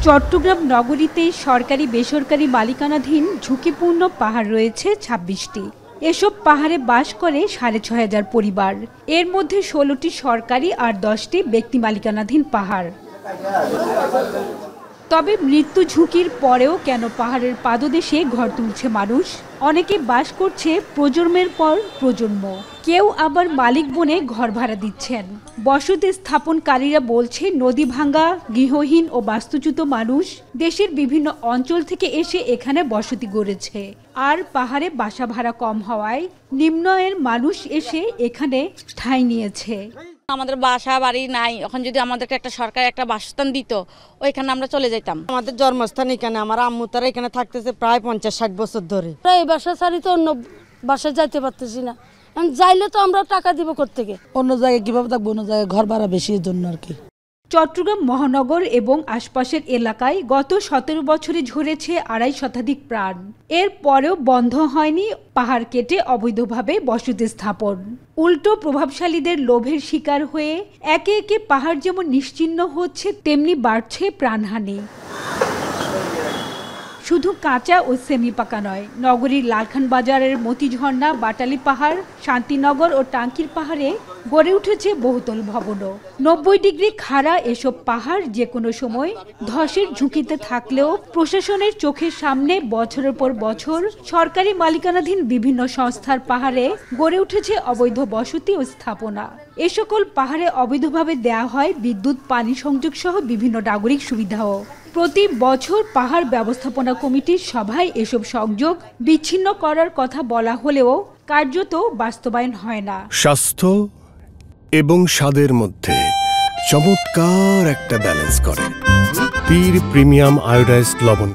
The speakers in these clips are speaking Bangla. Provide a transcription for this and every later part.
চট্টগ্রাম নগরীতে সরকারি বেসরকারি মালিকানাধীন ঝুঁকিপূর্ণ পাহাড় রয়েছে ২৬টি। এসব পাহাড়ে বাস করে ৬,৫০০ পরিবার। এর মধ্যে ১৬টি সরকারি আর ১০টি ব্যক্তি মালিকানাধীন পাহাড়। তবে মৃত্যু ঝুঁকির পরেও কেন পাহাড়ের পাদদেশে ঘর তুলছে মানুষ? অনেকে বাস করছে প্রজন্মের পর প্রজন্ম, কেউ আবার মালিক বনে ঘর ভাড়া দিচ্ছেন। বসতি স্থাপনকারীরা বলছে, নদী ভাঙ্গা, গৃহহীন ও বাস্তুচ্যুত মানুষ দেশের বিভিন্ন অঞ্চল থেকে এসে এখানে বসতি গড়েছে। আর পাহাড়ে বাসা ভাড়া কম হওয়ায় নিম্ন আয়ের মানুষ এসে এখানে ঠাঁই নিয়েছে। আমাদের বাসা বাড়ি নাই, এখন যদি আমাদেরকে একটা সরকার একটা বাসস্থান দিত, ওইখানে আমরা চলে যেতাম। আমাদের জন্মস্থান এখানে, আমার আম্মু তারা এখানে থাকতেছে প্রায় ৫০-৬০ বছর ধরে। এই বাসা ছাড়ি তো অন্য বাসায় যাইতে পারতেছি না, যাইলে তো আমরা টাকা দিব কোত্থেকে। অন্য জায়গায় কিভাবে থাকবো, অন্য জায়গায় ঘর ভাড়া বেশি এর জন্য আর কি। চট্টগ্রাম মহানগর এবং আশপাশের এলাকায় গত ১৭ বছরে ঝরেছে ২৫ শতাধিক প্রাণ। এর পরেও বন্ধ হয়নি পাহাড় কেটে অবৈধভাবে বসতি স্থাপন। উল্টো প্রভাবশালীদের লোভের শিকার হয়ে একে একে পাহাড় যেমন নিশ্চিহ্ন হচ্ছে, তেমনি বাড়ছে প্রাণহানি। শুধু কাঁচা ও সেমি পাকা নয়, নগরীর লালখান বাজারের মতিঝর্ণা, বাটালি পাহাড়, শান্তিনগর ও টাঙ্কির পাহাড়ে গড়ে উঠেছে বহুতল ভবনও। ৯০ ডিগ্রি খাড়া এসব পাহাড় যে কোনো সময় ধসের ঝুঁকিতে থাকলেও প্রশাসনের চোখের সামনে বছরের পর বছর সরকারি মালিকানাধীন বিভিন্ন সংস্থার পাহাড়ে গড়ে উঠেছে অবৈধ বসতি ও স্থাপনা। এ সকল পাহাড়ে অবৈধভাবে দেয়া হয় বিদ্যুৎ, পানি সংযোগ সহ বিভিন্ন নাগরিক সুবিধাও। প্রতি বছর পাহাড় ব্যবস্থাপনা কমিটির সভায় এসব সংযোগ বিচ্ছিন্ন করার কথা বলা হলেও কার্যত বাস্তবায়ন হয় না। স্বাস্থ্য এবং স্বাদের মধ্যে চমৎকার একটা ব্যালেন্স করে পীর প্রিমিয়াম আয়োডাইজড লবণ।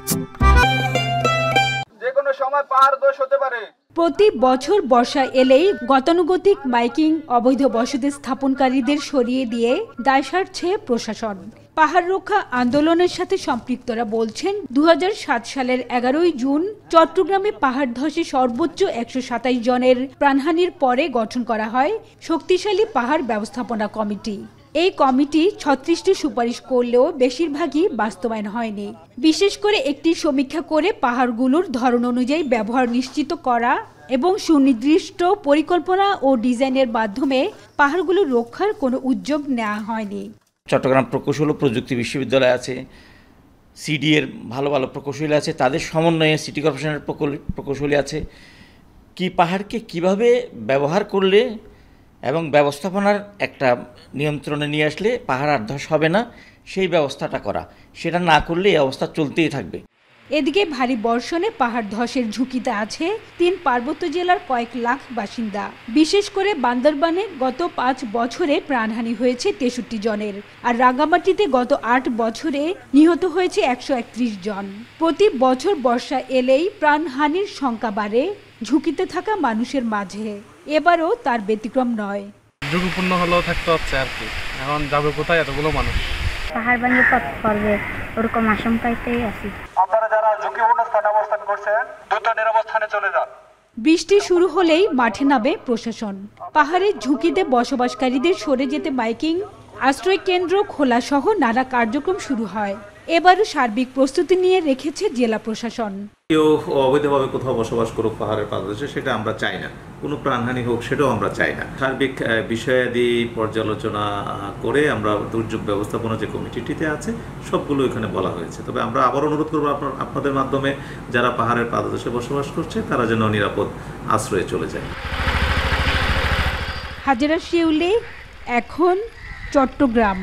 যে কোনো সময় পাহাড় ধস হতে পারে। প্রতি বছর বর্ষা এলেই গতানুগতিক মাইকিং, অবৈধ বসতি স্থাপনকারীদের সরিয়ে দিয়ে দায় সারছে প্রশাসন। পাহাড় রক্ষা আন্দোলনের সাথে সম্পৃক্তরা বলছেন, ২০০৭ সালের ১১ই জুন চট্টগ্রামে পাহাড় ধসে সর্বোচ্চ ১২৭ জনের প্রাণহানির পরে গঠন করা হয় শক্তিশালী পাহাড় ব্যবস্থাপনা কমিটি। এই কমিটি ৩৬টি সুপারিশ করলেও বেশিরভাগই বাস্তবায়ন হয়নি। বিশেষ করে একটি সমীক্ষা করে পাহাড়গুলোর ধরন অনুযায়ী ব্যবহার নিশ্চিত করা এবং সুনির্দিষ্ট পরিকল্পনা ও ডিজাইনের মাধ্যমে পাহাড়গুলো রক্ষার কোনো উদ্যোগ নেওয়া হয়নি। চট্টগ্রাম প্রকৌশল ও প্রযুক্তি বিশ্ববিদ্যালয় আছে, সিডি এর ভালো ভালো প্রকৌশলী আছে, তাদের সমন্বয়ে সিটি কর্পোরেশনের প্রকৌশলী আছে। কি পাহাড়কে কিভাবে ব্যবহার করলে এবং ব্যবস্থাপনার একটা নিয়ন্ত্রণে নিয়ে আসলে পাহাড় আর ধস হবে না, সেই ব্যবস্থাটা করা। সেটা না করলে এই অবস্থা চলতেই থাকবে। এদিকে ভারী বর্ষণে পাহাড় ধসের ঝুঁকিতে আছে ৩ পার্বত্য জেলার কয়েক লাখ বাসিন্দা। বিশেষ করে বান্দরবানে গত ৫ বছরে প্রাণহানি হয়েছে ৬৩ জনের, আর রাঙ্গামাটিতে গত ৮ বছরে নিহত হয়েছে ১৩১ জন। প্রতি বছর বর্ষা এলেই প্রাণহানির সংখ্যা বাড়ে ঝুঁকিতে থাকা মানুষের মাঝে। এবারও তার ব্যতিক্রম নয়। ঝুঁকিপূর্ণ হলেও থাকতে হচ্ছে আর কি। এখন যাবে কোথায় এতগুলো মানুষ? পাহাড় ভাঙে পথ পড়বে, ওরকম আশঙ্কাতেই আছি। আপনারা যারা ঝুঁকিপূর্ণ স্থানে অবস্থান করছেন, দ্রুত নিরাপদ চলে যান। বৃষ্টি শুরু হলেই মাঠে নামে প্রশাসন। পাহাড়ের ঝুঁকিতে বসবাসকারীদের সরে যেতে মাইকিং, আশ্রয় কেন্দ্র খোলা সহ নানা কার্যক্রম শুরু হয়। এবারও সার্বিক প্রস্তুতি নিয়ে রেখেছে জেলা প্রশাসন। কেউ অবৈধভাবে কোথাও বসবাস করুক পাহাড়ের পাদদেশে, সেটা আমরা চাই না। কোনো প্রাণহানি হোক, সেটাও আমরা চাই না। সার্বিক বিষয়াদি পর্যালোচনা করে আমরা দুর্যোগ ব্যবস্থাপনা যে কমিটিটিতে আছে সবগুলো এখানে বলা হয়েছে। তবে আমরা আবার অনুরোধ করবো আপনাদের মাধ্যমে, যারা পাহাড়ের পাদদেশে বসবাস করছে তারা যেন নিরাপদ আশ্রয়ে চলে যায়। হাজেরা শিউলি, এখন চট্টগ্রাম।